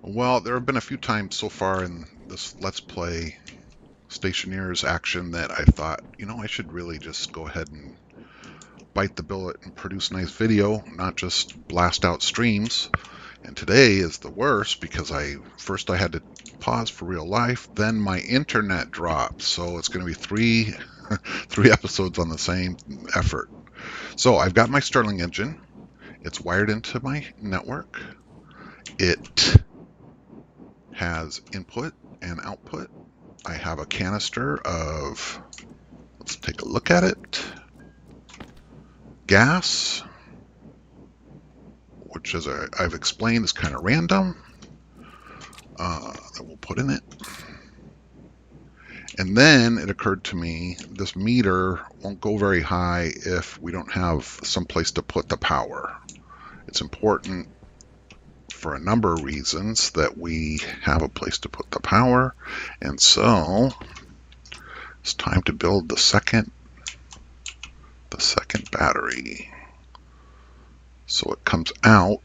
Well, there have been a few times so far in this Let's Play Stationeers action that I thought, I should really just go ahead and bite the bullet and produce a nice video, not just blast out streams. And today is the worst because I had to pause for real life, then my internet dropped. So it's going to be three episodes on the same effort. So I've got my Stirling engine. It's wired into my network. It has input and output. I have a canister of, let's take a look at it, gas, which as I've explained is kind of random, that we'll put in it. And then it occurred to me this meter won't go very high if we don't have some place to put the power. It's important for a number of reasons that we have a place to put the power, and so it's time to build the second battery. So it comes out,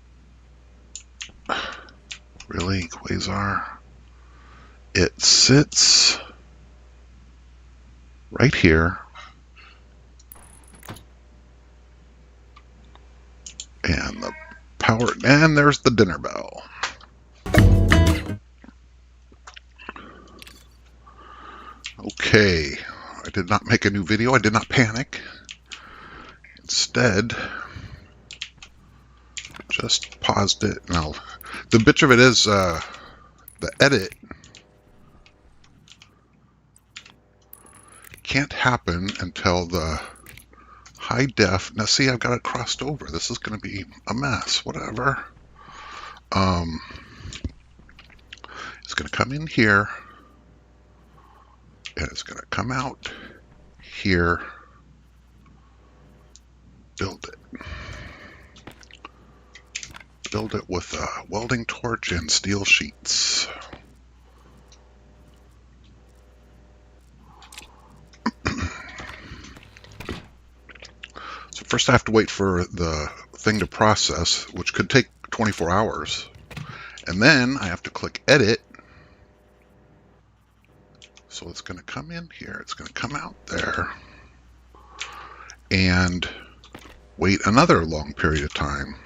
really, Quasar? It sits right here, and the power, and there's the dinner bell. Okay, I did not make a new video. I did not panic. Instead, just paused it. Now, the bitch of it is the edit can't happen until the high def. Now, see, I've got it crossed over. This is going to be a mess. Whatever. It's going to come in here, and it's going to come out here. Build it with a welding torch and steel sheets. So first I have to wait for the thing to process, which could take 24 hours. And then I have to click edit. So it's going to come in here. It's going to come out there. And wait another long period of time.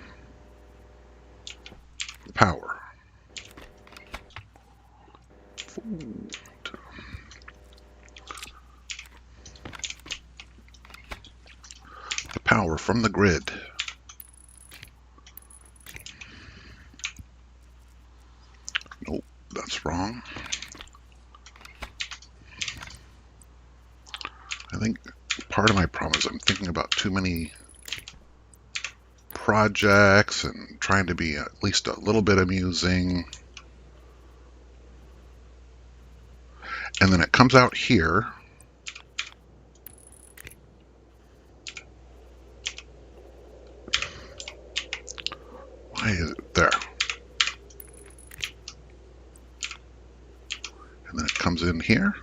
Power. Food. The power from the grid. Nope, that's wrong. I think part of my problem is I'm thinking about too many projects and trying to be at least a little bit amusing. And then it comes out here. Why is it there? And then it comes in here.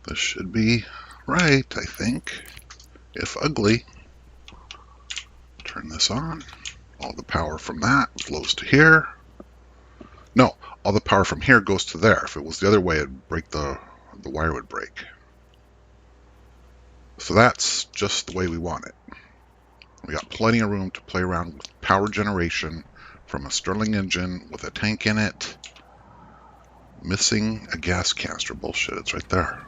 This should be right, I think, if ugly. Turn this on. All the power from that flows to here. No, all the power from here goes to there. If it was the other way, it'd break the wire would break. So that's just the way we want it. We got plenty of room to play around with power generation from a Stirling engine with a tank in it. Missing a gas canister. Bullshit, it's right there.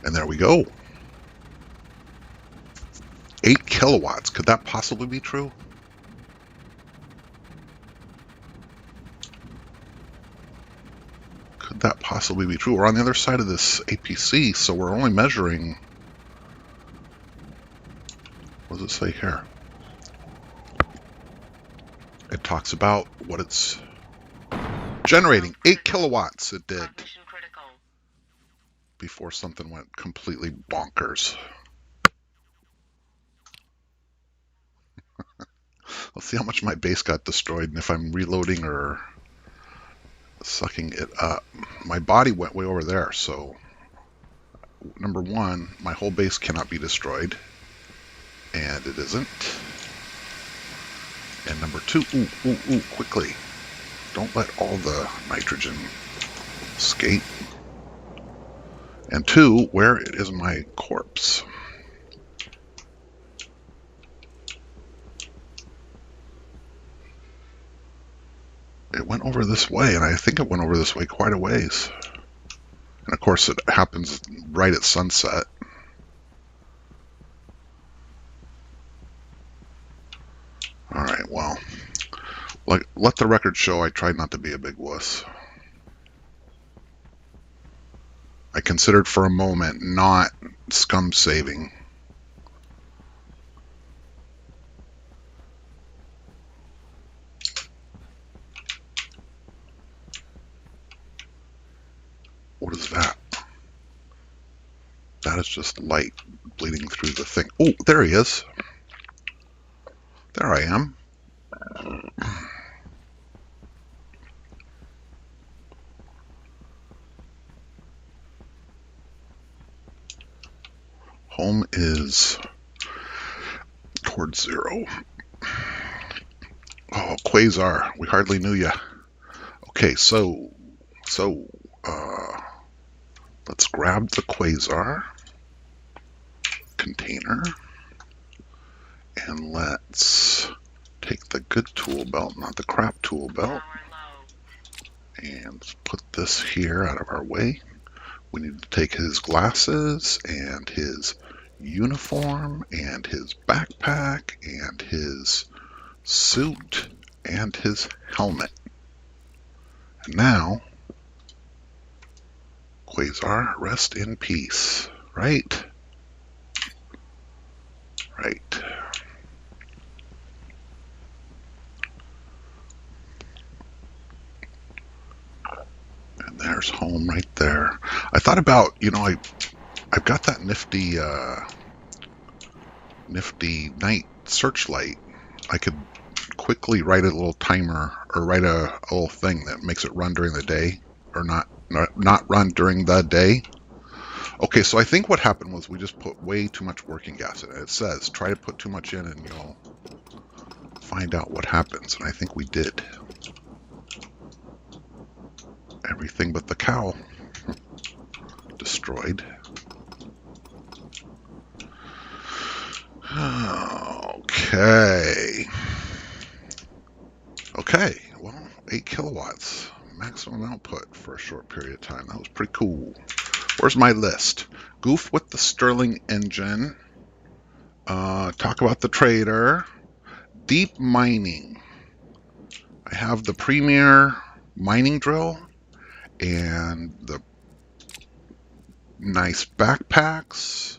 And there we go. 8 kilowatts. Could that possibly be true? Could that possibly be true? We're on the other side of this APC, so we're only measuring... What does it say here? It talks about what it's generating. 8 kilowatts it did. Before something went completely bonkers. Let's see how much my base got destroyed and if I'm reloading or sucking it up. My body went way over there, so number one, my whole base cannot be destroyed, and it isn't. And number two, quickly, don't let all the nitrogen escape. And two, where is my corpse? It went over this way, and I think it went over this way quite a ways. And of course it happens right at sunset. Alright, well, let the record show I tried not to be a big wuss. I considered for a moment not scum saving. What is that? That is just light bleeding through the thing. Oh, there he is. There I am. Home is towards 0. Oh, Quasar, we hardly knew ya. Okay, so let's grab the Quasar container, and let's take the good tool belt, not the crap tool belt, and put this here out of our way. We need to take his glasses and his uniform and his backpack and his suit and his helmet. And now, Quasar, rest in peace, right? Right. And there's home right there. I thought about, I've got that nifty night searchlight. I could quickly write a little timer, or write a little thing that makes it run during the day, or not run during the day. Okay, so I think what happened was we just put way too much working gas in it. It says try to put too much in and you'll find out what happens, and I think we did. Everything but the cow destroyed. Okay, well, 8 kilowatts, maximum output for a short period of time. That was pretty cool. Where's my list? Goof with the Stirling engine. Talk about the trader. Deep mining. I have the premier mining drill and the nice backpacks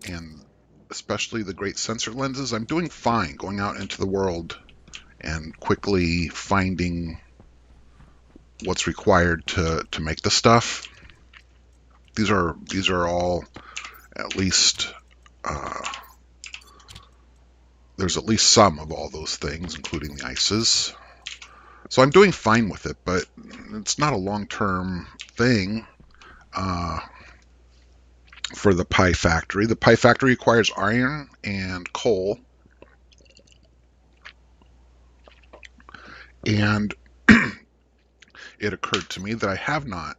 and especially the great sensor lenses. I'm doing fine going out into the world and quickly finding what's required to make the stuff. These are all at least there's at least some of all those things, including the ices. So I'm doing fine with it, but it's not a long-term thing for the pie factory. The pie factory requires iron and coal. And it occurred to me that I have not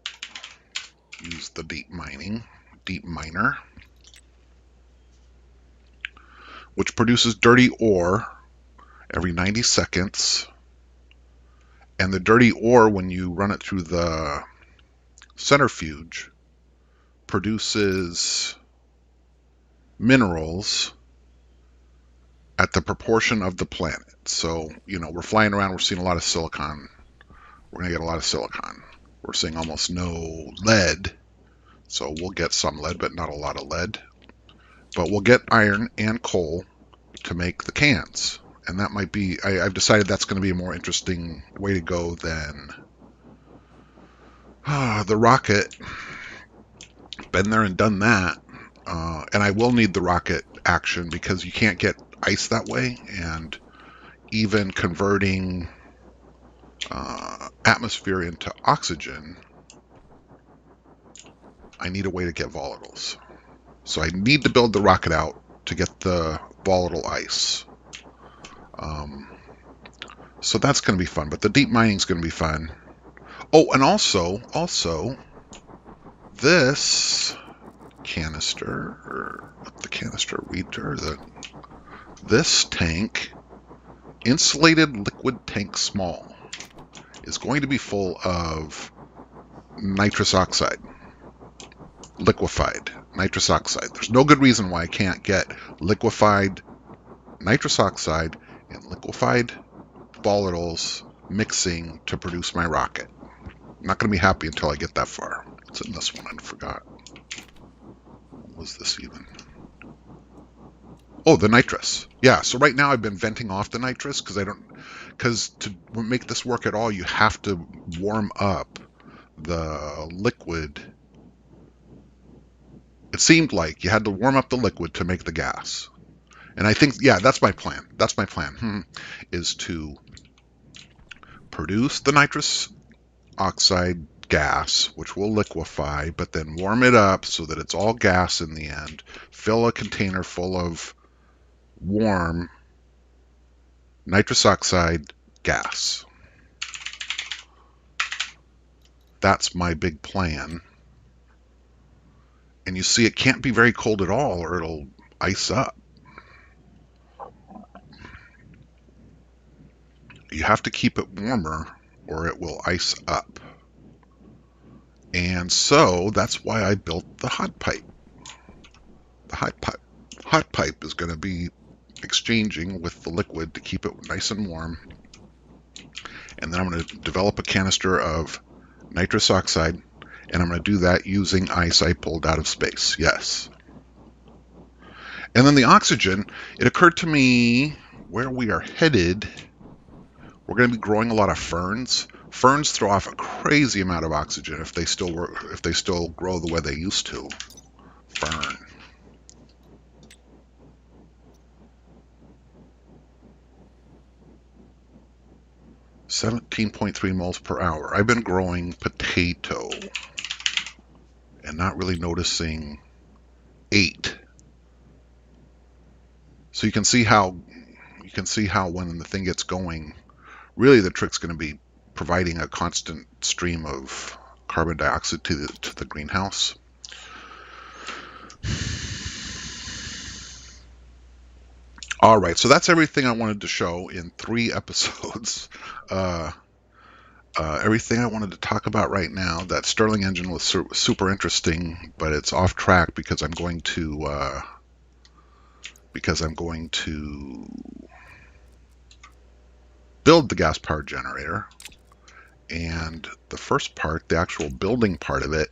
used the deep miner, which produces dirty ore every 90 seconds. And the dirty ore, when you run it through the centrifuge, produces minerals at the proportion of the planet. So, we're flying around, we're seeing a lot of silicon. We're going to get a lot of silicon. We're seeing almost no lead. So we'll get some lead, but not a lot of lead. But we'll get iron and coal to make the cans. And that might be, I've decided that's going to be a more interesting way to go than the rocket. Been there and done that. And I will need the rocket action because you can't get ice that way. And even converting atmosphere into oxygen I need a way to get volatiles. So I need to build the rocket out to get the volatile ice. So that's going to be fun, but the deep mining is going to be fun. Oh, and also, this canister, or the canister reader, this tank, insulated liquid tank small, is going to be full of nitrous oxide, liquefied nitrous oxide. There's no good reason why I can't get liquefied nitrous oxide and liquefied volatiles mixing to produce my rocket. I'm not going to be happy until I get that far. It's in this one, I forgot. What was this even? Oh, the nitrous. Yeah, so right now I've been venting off the nitrous because to make this work at all, you have to warm up the liquid. It seemed like you had to warm up the liquid to make the gas. And I think, yeah, that's my plan. That's my plan, is to produce the nitrous oxide gas, which will liquefy, but then warm it up so that it's all gas in the end. Fill a container full of warm nitrous oxide gas. That's my big plan. And you see, it can't be very cold at all or it'll ice up. You have to keep it warmer or it will ice up. And so that's why I built the hot pipe. The hot pipe is going to be exchanging with the liquid to keep it nice and warm. And then I'm going to develop a canister of nitrous oxide, and I'm going to do that using ice I pulled out of space. Yes. And then the oxygen, it occurred to me where we are headed, we're going to be growing a lot of ferns. Ferns throw off a crazy amount of oxygen if they still grow the way they used to. Fern. (17.3 moles per hour). I've been growing potato and not really noticing 8. So you can see how when the thing gets going, really the trick's going to be providing a constant stream of carbon dioxide to the greenhouse. All right, so that's everything I wanted to show in 3 episodes. Everything I wanted to talk about right now. That Stirling engine was super interesting, but it's off track because I'm going to build the gas powered generator. And the first part, the actual building part of it,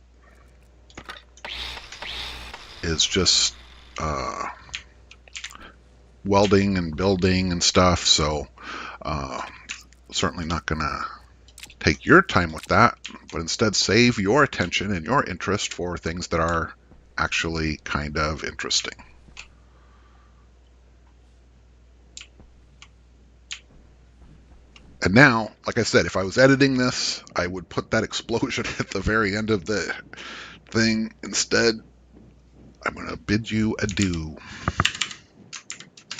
is just welding and building and stuff. So certainly not going to take your time with that, but instead save your attention and your interest for things that are actually kind of interesting. And now, like I said, if I was editing this, I would put that explosion at the very end of the thing. Instead, I'm going to bid you adieu.